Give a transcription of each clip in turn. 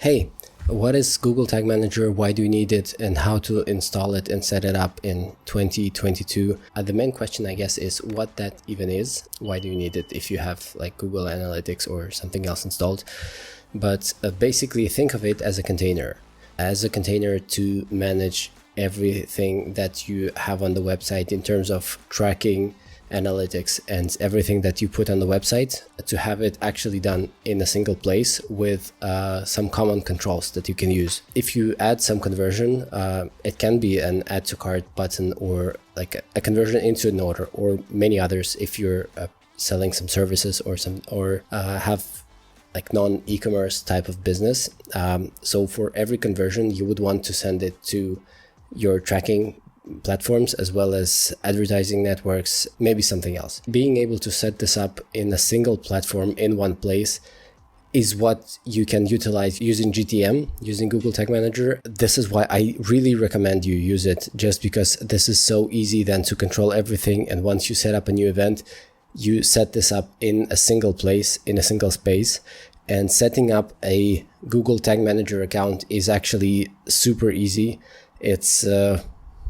Hey, what is Google Tag Manager? Why do you need it? And how to install it and set it up in 2022? The main question, I guess, is what that even is. Why do you need it if you have like Google Analytics or something else installed? But basically think of it as a container to manage everything that you have on the website in terms of tracking, analytics, and everything that you put on the website, to have it actually done in a single place with some common controls that you can use. If you add some conversion, it can be an add to cart button or like a conversion into an order, or many others if you're selling some services or have like non-e-commerce type of business. So for every conversion, you would want to send it to your tracking platforms as well as advertising networks, maybe something else. Being able to set this up in a single platform in one place is what you can utilize using GTM, using Google Tag Manager. This is why I really recommend you use it, just because this is so easy then to control everything. And once you set up a new event, you set this up in a single place, in a single space. And setting up a Google Tag Manager account is actually super easy. It's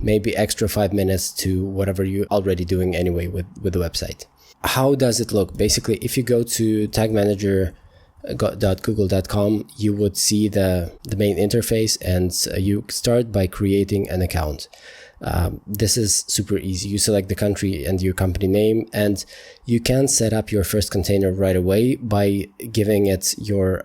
maybe extra 5 minutes to whatever you're already doing anyway with the website. How does it look? Basically, if you go to tagmanager.google.com, you would see the main interface, and you start by creating an account. This is super easy. You select the country and your company name, and you can set up your first container right away by giving it your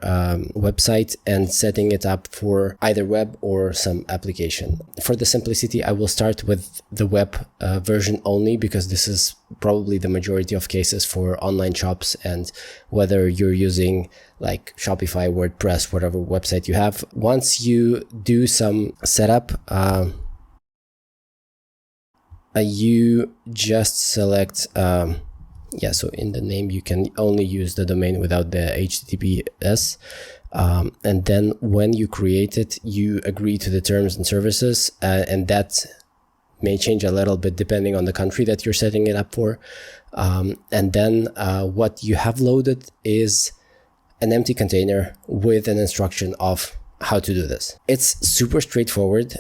website and setting it up for either web or some application. For the simplicity, I will start with the web version only, because this is probably the majority of cases for online shops, and whether you're using like Shopify, WordPress, whatever website you have. Once you do some setup, you just select, so in the name you can only use the domain without the HTTPS. And then when you create it, you agree to the terms and services, and that may change a little bit depending on the country that you're setting it up for. And then what you have loaded is an empty container with an instruction of how to do this. It's super straightforward.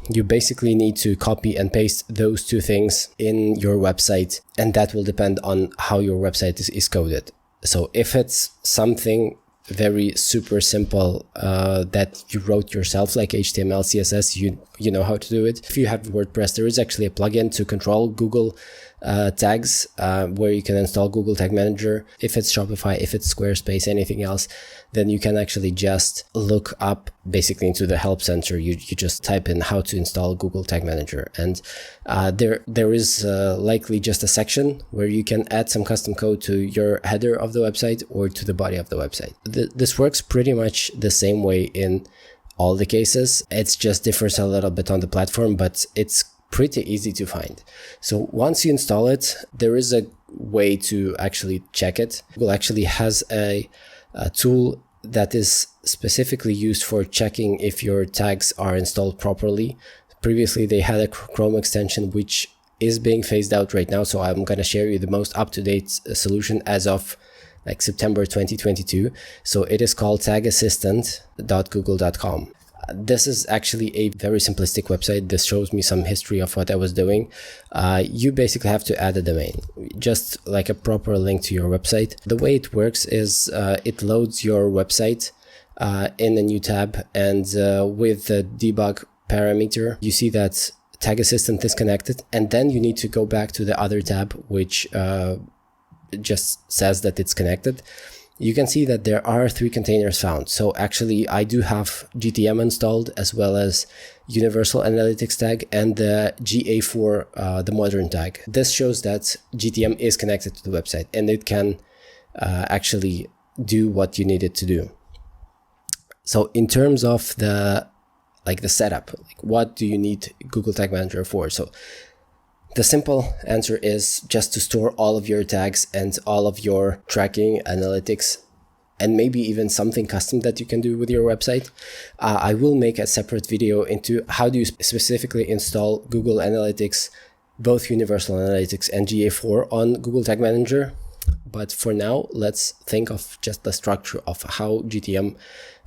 You basically need to copy and paste those two things in your website, and that will depend on how your website is coded. So if it's something very super simple that you wrote yourself, like HTML, CSS, you know how to do it. If you have WordPress, there is actually a plugin to control Google tags where you can install Google Tag Manager. If it's Shopify, if it's Squarespace, anything else, then you can actually just look up basically into the help center. You just type in how to install Google Tag Manager, and there is likely just a section where you can add some custom code to your header of the website or to the body of the website. This works pretty much the same way in all the cases. It just differs a little bit on the platform, but it's pretty easy to find. So once you install it, there is a way to actually check it. Google actually has a tool that is specifically used for checking if your tags are installed properly. Previously, they had a Chrome extension which is being phased out right now, so I'm going to share you the most up-to-date solution as of like September 2022. So it is called tagassistant.google.com. This is actually a very simplistic website. This shows me some history of what I was doing. You basically have to add a domain, just like a proper link to your website. The way it works is it loads your website in a new tab, and with the debug parameter, you see that Tag Assistant is connected, and then you need to go back to the other tab, which just says that it's connected. You can see that there are 3 containers found. So actually I do have GTM installed, as well as Universal Analytics tag and the GA4, the modern tag. This shows that GTM is connected to the website, and it can actually do what you need it to do. So in terms of the setup, like what do you need Google Tag Manager for? So the simple answer is just to store all of your tags and all of your tracking, analytics, and maybe even something custom that you can do with your website. I will make a separate video into how do you specifically install Google Analytics, both Universal Analytics and GA4 on Google Tag Manager. But for now, let's think of just the structure of how GTM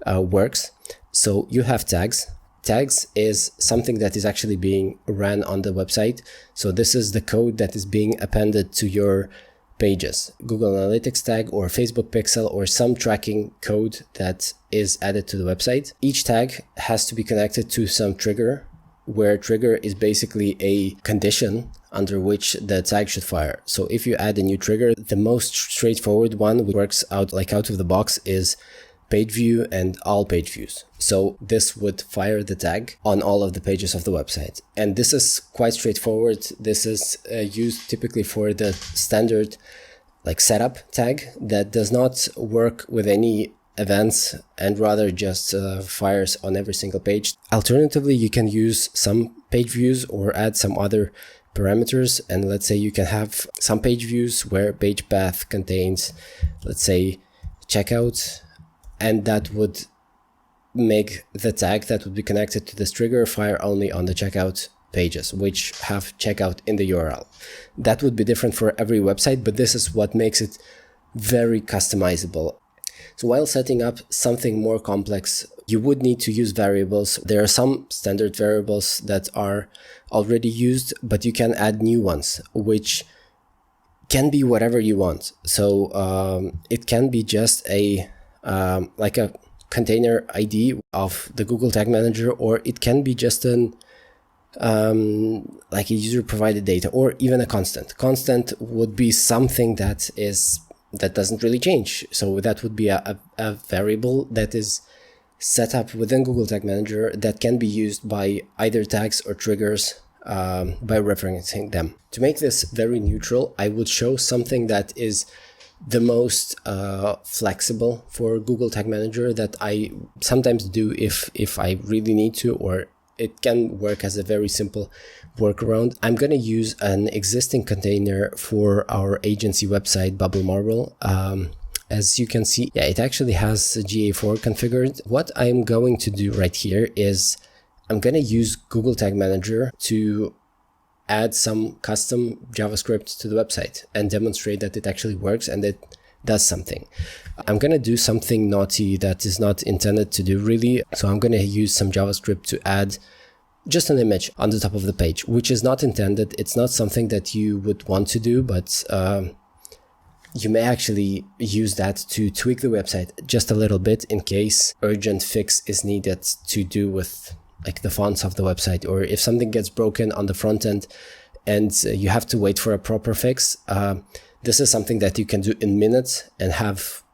works. So you have tags. Tags is something that is actually being ran on the website. So this is the code that is being appended to your pages, Google Analytics tag or Facebook pixel or some tracking code that is added to the website. Each tag has to be connected to some trigger, where trigger is basically a condition under which the tag should fire. So if you add a new trigger, the most straightforward one which works out of the box is page view and all page views. So this would fire the tag on all of the pages of the website. And this is quite straightforward. This is used typically for the standard setup tag that does not work with any events and rather just fires on every single page. Alternatively, you can use some page views or add some other parameters, and let's say you can have some page views where page path contains, let's say, checkout, and that would make the tag that would be connected to this trigger fire only on the checkout pages which have checkout in the URL. That would be different for every website, but this is what makes it very customizable. So while setting up something more complex, you would need to use variables. There are some standard variables that are already used, but you can add new ones, which can be whatever you want. So it can be just a container ID of the Google Tag Manager, or it can be just a user provided data, or even a constant. Constant would be something that doesn't really change. So that would be a variable that is set up within Google Tag Manager that can be used by either tags or triggers by referencing them. To make this very neutral, I would show something that is the most flexible for Google Tag Manager that I sometimes do if I really need to, or it can work as a very simple workaround. I'm going to use an existing container for our agency website, Bubble Marble. As you can see, it actually has GA4 configured. What I'm going to do right here is I'm going to use Google Tag Manager to add some custom JavaScript to the website and demonstrate that it actually works and it does something. I'm going to do something naughty that is not intended to do really. So I'm going to use some JavaScript to add just an image on the top of the page, which is not intended. It's not something that you would want to do, but you may actually use that to tweak the website just a little bit in case urgent fix is needed to do with the fonts of the website, or if something gets broken on the front end and you have to wait for a proper fix. This is something that you can do in minutes and have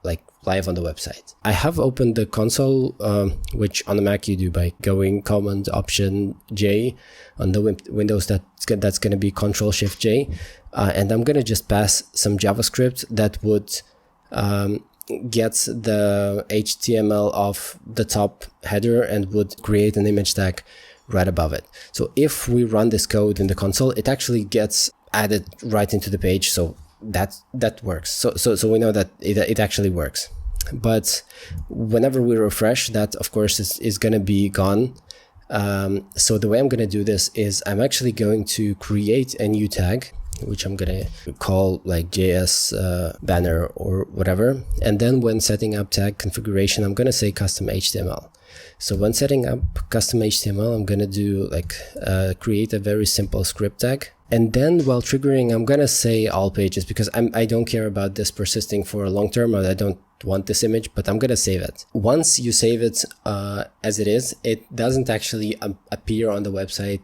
live on the website. I have opened the console, which on the Mac you do by going Command Option J. On the Windows that's going to be Control Shift J, and I'm going to just pass some JavaScript that would get the HTML of the top header and would create an image tag right above it. So if we run this code in the console, it actually gets added right into the page. So that works. So we know that it actually works. But whenever we refresh, that of course is going to be gone. So the way I'm going to do this is I'm actually going to create a new tag, which I'm going to call JS banner or whatever. And then when setting up tag configuration, I'm going to say custom HTML. So when setting up custom HTML, I'm going to do create a very simple script tag. And then while triggering, I'm going to say all pages, because I don't care about this persisting for a long term, or I don't want this image, but I'm going to save it. Once you save it as it is, it doesn't actually appear on the website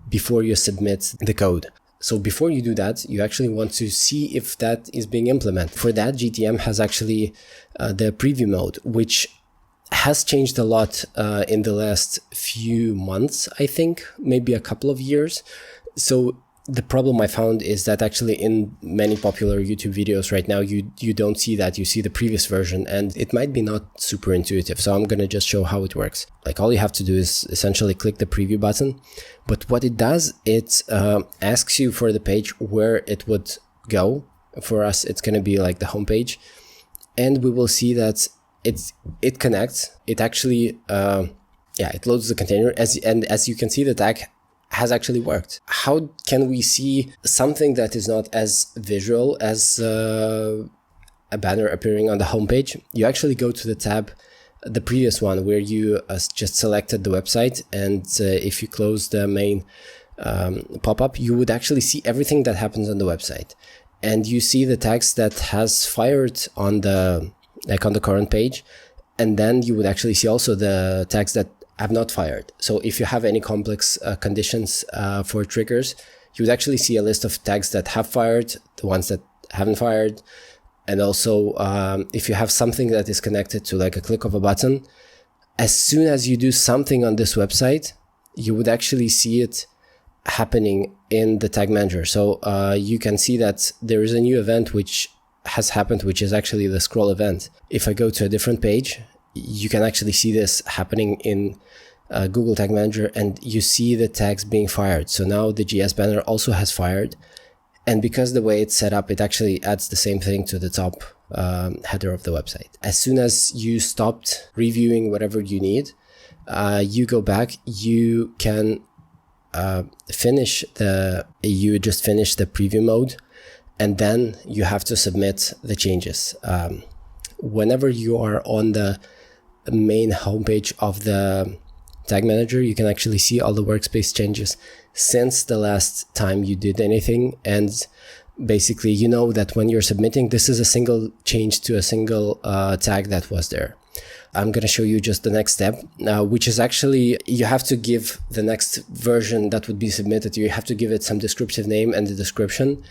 before you submit the code. So before you do that, you actually want to see if that is being implemented. For that, GTM has actually the preview mode, which has changed a lot in the last few months, I think, maybe a couple of years. So the problem I found is that actually in many popular YouTube videos right now, you don't see that. You see the previous version, and it might be not super intuitive. So I'm going to just show how it works. All you have to do is essentially click the preview button. But what it does, it asks you for the page where it would go. For us, it's going to be the home page. And we will see that it connects. It actually, it loads the container. As you can see, the tag has actually worked. How can we see something that is not as visual as a banner appearing on the homepage? You actually go to the tab the previous one where you just selected the website, and if you close the main pop-up, you would actually see everything that happens on the website, and you see the tags that has fired on the current page, and then you would actually see also the tags that have not fired. So if you have any complex conditions for triggers, you would actually see a list of tags that have fired, the ones that haven't fired, and also if you have something that is connected to like a click of a button, as soon as you do something on this website, you would actually see it happening in the tag manager. So you can see that there is a new event which has happened, which is actually the scroll event. If I go to a different page, you can actually see this happening in Google Tag Manager, and you see the tags being fired. So now the GS banner also has fired, and because the way it's set up, it actually adds the same thing to the top header of the website. As soon as you stopped reviewing whatever you need, you go back, you can you just finish the preview mode, and then you have to submit the changes. Whenever you are on the main homepage of the tag manager, you can actually see all the workspace changes since the last time you did anything, and basically you know that when you're submitting, this is a single change to a single tag that was there. I'm going to show you just the next step, which is actually, you have to give the next version that would be submitted, you have to give it some descriptive name and the description.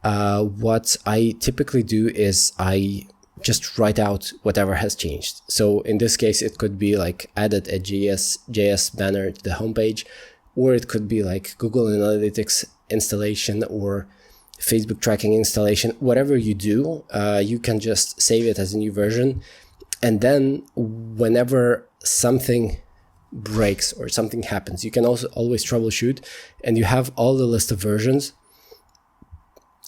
What I typically do is I just write out whatever has changed. So in this case, it could be like added a JS banner to the homepage, or it could be like Google Analytics installation or Facebook tracking installation. Whatever you do, you can just save it as a new version. And then whenever something breaks or something happens, you can also always troubleshoot, and you have all the list of versions,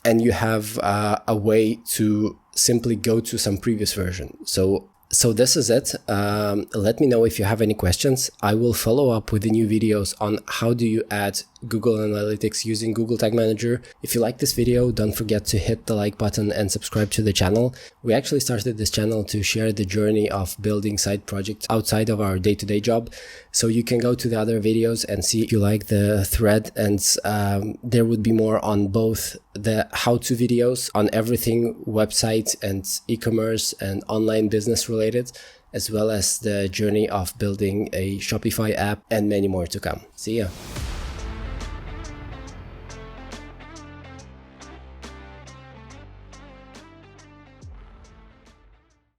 and you have a way to simply go to some previous version. So this is it. Let me know if you have any questions. I will follow up with the new videos on how do you add Google Analytics using Google Tag Manager. If you like this video, don't forget to hit the like button and subscribe to the channel. We actually started this channel to share the journey of building side projects outside of our day-to-day job. So you can go to the other videos and see if you like the thread, and there would be more on both the how-to videos on everything website and e-commerce and online business related, as well as the journey of building a Shopify app, and many more to come. See ya.